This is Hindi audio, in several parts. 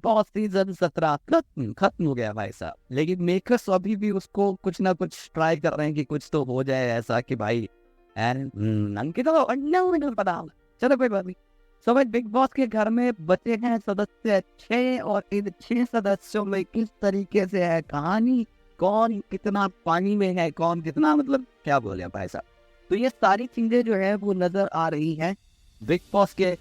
बॉस सीजन 17 खत्म हो गया भाई साहब, लेकिन मेकर्स अभी भी उसको कुछ ना कुछ ट्राई कर रहे हैं कि कुछ तो हो जाए ऐसा कि भाई अंकिता तो पता, चलो कोई बात नहीं। सो भाई बिग बॉस के घर में बचे हैं सदस्य 6, और इन 6 सदस्यों में किस तरीके से है कहानी, कौन कितना पानी में है, कौन कितना मतलब क्या बोले भाई साहब, तो ये सारी चीजें जो है वो नजर आ रही है बिग बॉस के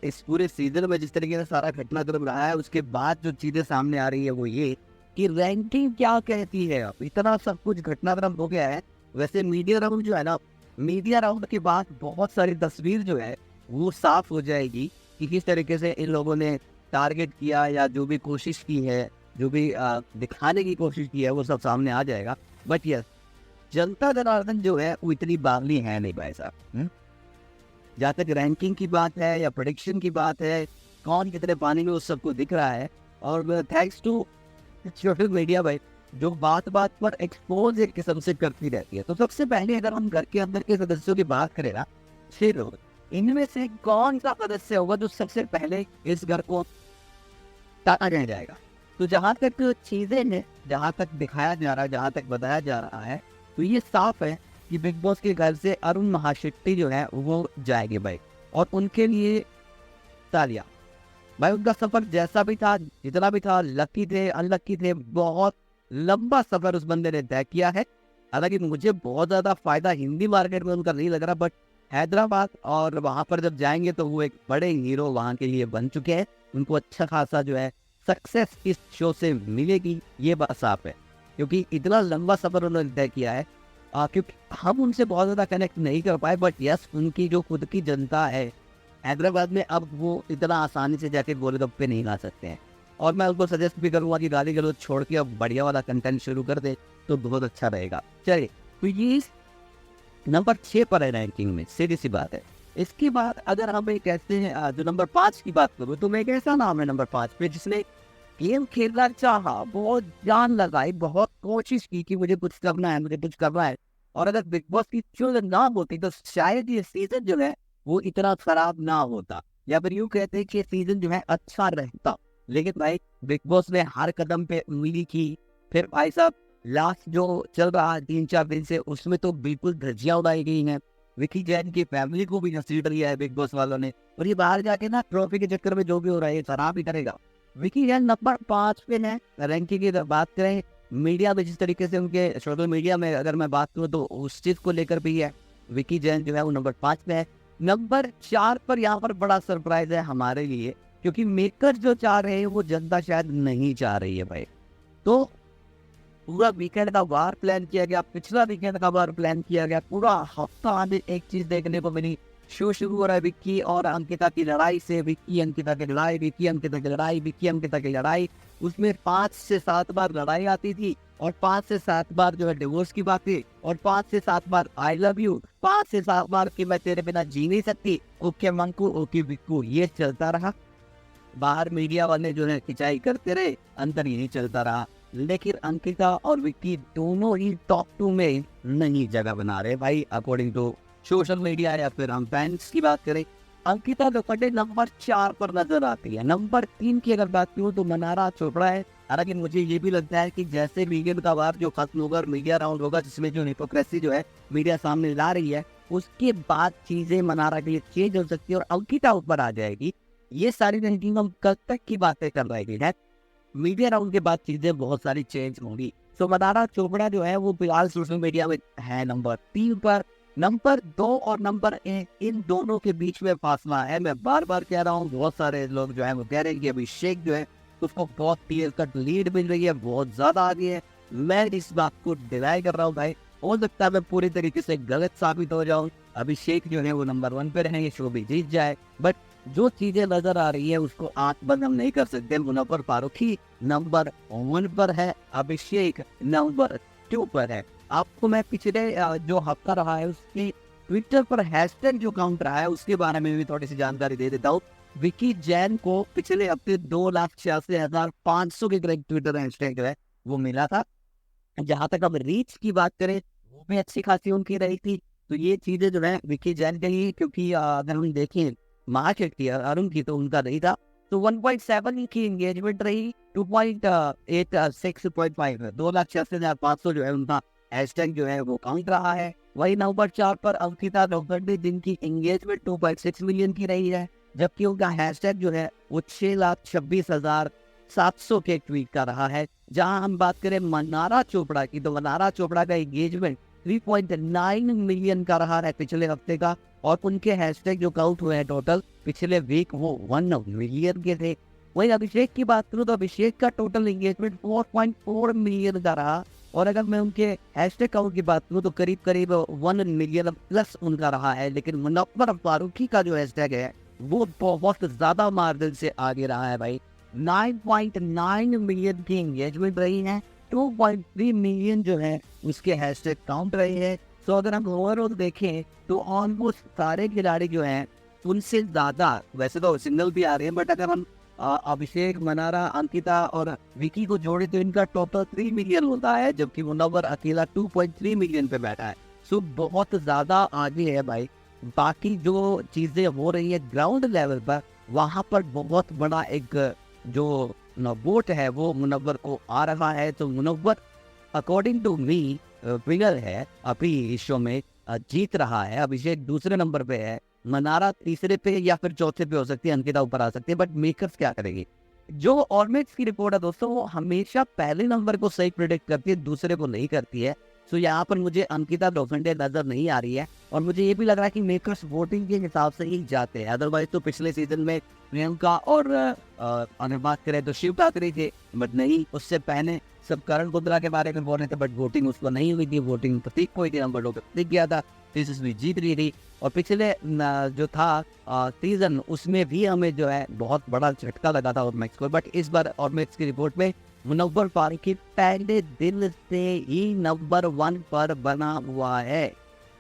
इस पूरे सीजन में। जिस तरीके से सारा घटनाक्रम रहा है, उसके बाद जो चीजें सामने आ रही है वो ये कि रैंकिंग क्या कहती है। अब इतना सब कुछ घटनाक्रम हो गया है। वैसे मीडिया राउंड जो है ना, मीडिया राउंड के बाद बहुत सारी तस्वीर जो है वो साफ हो जाएगी कि किस तरीके से इन लोगों ने टारगेट किया या जो भी कोशिश की है, जो भी दिखाने की कोशिश की है, वो सब सामने आ जाएगा। बट यस, जनता जनार्दन जो है वो इतनी बावली है नहीं भाई साहब। जहाँ तक रैंकिंग की बात है या प्रेडिक्शन की बात है, कौन कितने पानी में उस सबको दिख रहा है। और थैंक्स टू सोशल मीडिया भाई, जो बात बात पर एक्सपोज एक किस्म से करती रहती है। तो सबसे पहले अगर हम घर के अंदर के सदस्यों की बात करें ना, 6 लोग, इनमें से कौन सा सदस्य होगा जो सबसे पहले इस घर को ताका रह जाएगा। तो जहाँ तक चीजें हैं, जहाँ तक दिखाया जा रहा है, जहाँ तक बताया जा रहा है, तो ये साफ है कि बिग बॉस के घर से अरुण महाशेट्टी जो है वो जाएंगे भाई। और उनके लिए तालियां भाई, उनका सफर जैसा भी था, जितना भी था, लकी थे अनलकी थे, बहुत लंबा सफर उस बंदे ने तय किया है। हालांकि मुझे बहुत ज्यादा फायदा हिंदी मार्केट में उनका नहीं लग रहा, बट हैदराबाद और वहां पर जब जाएंगे तो वो एक बड़े हीरो वहां के लिए बन चुके हैं। उनको अच्छा खासा जो है सक्सेस इस शो से मिलेगी, ये बात साफ है, क्योंकि इतना लंबा सफर उन्होंने तय किया है। क्योंकि हम उनसे बहुत ज़्यादा कनेक्ट नहीं कर पाए, बट यस, उनकी जो खुद की जनता है हैदराबाद में, अब वो इतना आसानी से जाके गोलगप्पे नहीं ला सकते हैं। और मैं उनको सजेस्ट भी करूँगा कि गाली गलौज छोड़ के अब बढ़िया वाला कंटेंट शुरू कर दे तो बहुत अच्छा रहेगा। चलिए, तो ये नंबर 6 पर है रैंकिंग में, सीधी सी बात है। इसके बाद अगर हम एक कहते हैं जो नंबर 5 की बात करूँ, तो एक ऐसा नाम है नंबर 5 पे जिसने गेम खेलना चाहा, बहुत जान लगाई, बहुत कोशिश की कि मुझे कुछ करना है, मुझे कुछ करना है। और अगर बिग बॉस की चुन ना होती तो शायद ये सीजन जो है वो इतना खराब ना होता, या फिर यूं कहते हैं कि सीजन जो है अच्छा रहता। लेकिन भाई बिग बॉस ने हर कदम पे उंगली की। फिर भाई साहब लास्ट जो चल रहा है 3-4 दिन से, उसमें तो बिल्कुल धज्जियां उड़ाई गई हैं। विकी जैन की फैमिली को भी घसीट लिया है बिग बॉस वालों ने, और ये बाहर जाके ना ट्रॉफी के चक्कर में जो भी हो रहा है ये खराब ही करेगा। विकी जैन नंबर 5 पे है रैंकिंग की बात करें। मीडिया में जिस तरीके से उनके सोशल मीडिया में अगर मैं बात करूँ तो उस चीज को लेकर भी है, विकी जैन जो है वो नंबर 5 पे है। नंबर 4 पर यहाँ पर बड़ा सरप्राइज है हमारे लिए, क्योंकि मेकर जो चाह रहे हैं वो जनता शायद नहीं चाह रही है भाई। तो पूरा वीकेंड का वार प्लान किया गया, पिछला वीकेंड का वार प्लान किया गया, पूरा हफ्ता हमें एक चीज देखने को मिली। शो शुरू हो रहा है विक्की और अंकिता की लड़ाई से, विक्की अंकिता की लड़ाई, विक्की अंकिता की लड़ाई, विक्की अंकिता की लड़ाई। उसमें 5 से 7 बार लड़ाई आती थी, और 5 से 7 बार जो है डिवोर्स की बात थी, और 5 से 7 बार आई लव यू, 5 से 7 बार कि मैं तेरे बिना जी नहीं सकती, ओके मंकू, ओके विक्कू, ये चलता रहा। बाहर मीडिया वाले जो है खिंचाई करते रहे, अंदर यही चलता रहा। लेकिन अंकिता और विक्की दोनों ही टॉप 2 में नहीं जगह बना रहे भाई, अकॉर्डिंग टू सोशल मीडिया या फिर हम फैंस की बात करें। अंकिता लोखंडे नंबर 4 पर नजर आती है। नंबर 3 की अगर बात करूँ तो मनारा चोपड़ा है। हालांकि मुझे ये भी लगता है कि जैसे वीकेंड का वार जो खत्म होगा और मीडिया राउंड होगा, जिसमें जो हिपोक्रेसी जो है मीडिया सामने ला रही है, उसके बाद चीजें मनारा के लिए चेंज हो सकती है और अंकिता ऊपर आ जाएगी। ये सारी रैंकिंग हम कल तक की बातें कर रहे हैं, मीडिया राउंड के बाद चीजें बहुत सारी चेंज होंगी। तो मनारा चोपड़ा जो है वो फिलहाल सोशल मीडिया में है नंबर 3 पर। नंबर 2 और नंबर 1 इन दोनों के बीच में फासला है। मैं बार बार कह रहा हूँ, बहुत सारे लोग जो है वो कह रहे हैं कि अभिषेक जो है उसको बहुत क्लियर कट लीड मिल रही है, बहुत ज्यादा आगे है। मैं इस बात को डिनाई कर रहा हूँ भाई, हो सकता है मैं पूरी तरीके से गलत साबित हो जाऊँ, अभिषेक जो है वो नंबर 1 पे रहेंगे, शो भी जीत जाए। बट जो चीजें नजर आ रही है उसको आंख बंद हम नहीं कर सकते। मुनव्वर फारूकी नंबर 1 पर है, अभिषेक नंबर 2 पर है। आपको मैं पिछले जो हफ्ता रहा है उसके ट्विटर पर हैशटैग जो काउंट रहा है उसके बारे में भी थोड़ी सी जानकारी दे देता हूँ। विकी जैन को पिछले हफ्ते 2,86,500 के करीब ट्विटर हैशटैग जो है वो मिला था। जहां तक अब रीच की बात करें, वो भी अच्छी खासी उनकी रही थी। तो ये चीजें जो है विकी जैन के लिए, क्योंकि अगर हम देखें महाशक्ति अरुण की तो उनका नहीं था। तो 1.7 की एंगेजमेंट रही, 2.86.5 है, 2,86,500 जो है उनका हैशटैग जो है वो काउंट रहा है। वही नंबर 4 पर अंकिता लोखंडे जिनकी एंगेजमेंट 2.6 मिलियन की रही है, जबकि उनका हैशटैग जो है वो 6,26,700 के ट्वीट का रहा है। जहां हम बात करें मनारा चोपड़ा की, तो मनारा चोपड़ा का एंगेजमेंट 3.9 मिलियन का रहा है पिछले हफ्ते का, और उनके हैशटैग जो काउंट हुए हैं टोटल पिछले वीक वो 1 मिलियन के थे। वहीं अभिषेक की बात करूं तो अभिषेक का टोटल एंगेजमेंट 4.4 मिलियन का रहा, और अगर मैं उनके हैशटैग काउंट की बात करूं तो करीब करीब 1 मिलियन प्लस उनका रहा है। लेकिन मुनव्वर फारूकी का जो हैशटैग है वो बहुत ज्यादा मार्जिन से आगे रहा है भाई, 9.9 मिलियन की एंगेजमेंट रही है, 2.3 मिलियन जो है उसके हैशटैग काउंट रहे हैं। तो अगर हम ओवरऑल देखें तो ऑलमोस्ट सारे खिलाड़ी जो हैं उनसे ज्यादा, वैसे तो सिंगल भी आ रहे हैं, बट अगर हम अभिषेक, मनारा, अंकिता और विकी को जोड़े तो इनका टोटल 3 मिलियन होता है, जबकि मुनव्वर अकेला 2.3 मिलियन पे बैठा है। सो बहुत ज्यादा आगे है भाई। बाकी जो चीजें हो रही है ग्राउंड लेवल पर, वहां पर बहुत बड़ा एक जो वोट है वो मुनव्वर को आ रहा है। तो Munawar according to me winner है अभी इस शो में, जीत रहा है। अभिषेक दूसरे नंबर पे है, मनारा तीसरे पे या फिर चौथे पे हो सकती है, अंकिता ऊपर आ सकती है, बट मेकर्स क्या करेगी? जो ऑर्मेट्स की रिपोर्ट है दोस्तों वो हमेशा पहले नंबर को सही प्रिडिक्ट करती है, दूसरे को नहीं करती है। तो यहाँ पर मुझे अंकिता लोखंडे नजर नहीं आ रही है, और मुझे ये भी लग रहा है कि मेकर्स वोटिंग के हिसाब से ही जाते हैं। अदरवाइज तो पिछले सीजन में प्रियंका और अगर बात करें तो शिव ठाकरे थे, बट नहीं, उससे पहले सब करण कुंद्रा के बारे में बोल रहे थे, बट वोटिंग उसको नहीं हुई थी, वोटिंग प्रतीक को ही थी, नंबर 2 पे प्रतीक गया था, तेजस्वी जीत रही थी। और पिछले जो था सीजन उसमें भी हमें जो है बहुत बड़ा झटका लगा था ऑर्मेक्स को, बट इस बार ऑर्मेक्स की रिपोर्ट में मुनव्वर फारूकी पहले दिन से ही नंबर 1 पर बना हुआ है,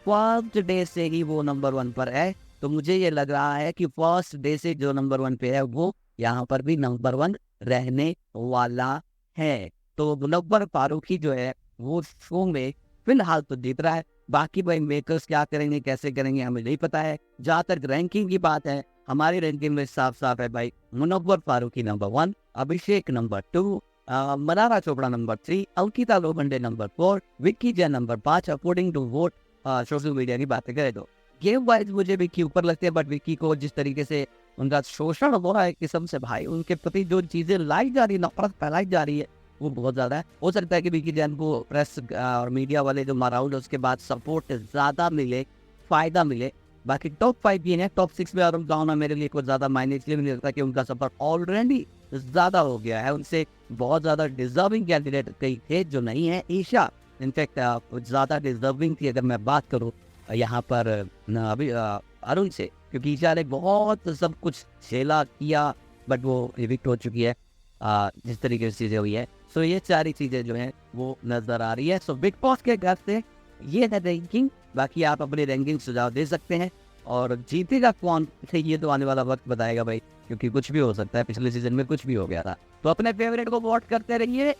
फर्स्ट डे से ही वो नंबर 1 पर है। तो मुझे ये लग रहा है कि फर्स्ट डे से जो नंबर 1 पे है वो यहाँ पर भी नंबर 1 रहने वाला है। तो मुनव्वर फारूकी जो है वो शो में फिलहाल तो जीत रहा है। बाकी भाई मेकर्स क्या करेंगे, कैसे करेंगे, हमें नहीं पता है। जहां तक रैंकिंग की बात है, हमारी रैंकिंग में साफ साफ है भाई, Munawar Faruqui number 1, Abhishek number 2, Mannara Chopra number 3, Ankita Lokhande number 4, Vicky Jain number 5, according to vote social media की बातें करें तो। गेम वाइज मुझे विक्की ऊपर लगते हैं, बट विक्की को जिस तरीके से उनका शोषण हो रहा है किस्म से भाई, उनके प्रति जो चीजें लाई जा रही है, नफरत फैलाई जा रही है, वो बहुत ज्यादा है। हो सकता है कि विक्की जैन को प्रेस और मीडिया वाले जो माराउंड उसके बाद सपोर्ट ज्यादा मिले, फायदा मिले। बाकी टॉप 5 ये है, टॉप 6 में अरुण गाउना मेरे लिए कुछ ज्यादा मायने इसलिए नहीं लगता कि उनका सफर ऑलरेडी ज्यादा हो गया है, उनसे बहुत ज्यादा डिजर्विंग कैंडिडेट कई थे जो नहीं है। ईशा इनफैक्ट ज्यादा डिजर्विंग थी अगर मैं बात करूँ यहाँ पर अभी अरुण से, क्योंकि ईशा ने बहुत सब कुछ झेला किया, बट वो इविक्ट हो चुकी है जिस तरीके से चीजें हुई है। सो ये सारी चीजें जो है वो नजर आ रही है। सो बिग बॉस के घर से ये है रैंकिंग। बाकी आप अपनी रैंकिंग सुझाव दे सकते हैं, और जीतेगा कौन ये तो आने वाला वक्त बताएगा भाई, क्योंकि कुछ भी हो सकता है, पिछले सीजन में कुछ भी हो गया था। तो अपने फेवरेट को वोट करते रहिए।